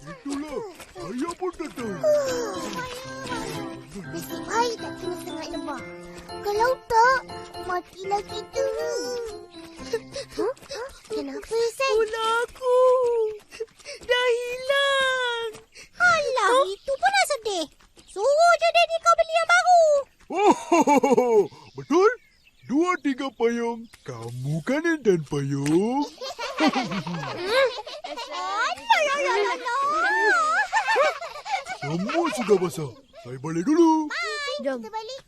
Itulah, saya pun datang. Nasib baik tak kena sangat lebah. Kalau tak, matilah kita. Kenapa, Sen? Bola aku dah hilang. Alah, itu pun nak sedih. Suruh je Daddy kau beli yang baru. Betul? 2-3 payung. Kamu kan Intan payung? Alah. Semua sudah basah. Saya balik dulu. Kita balik.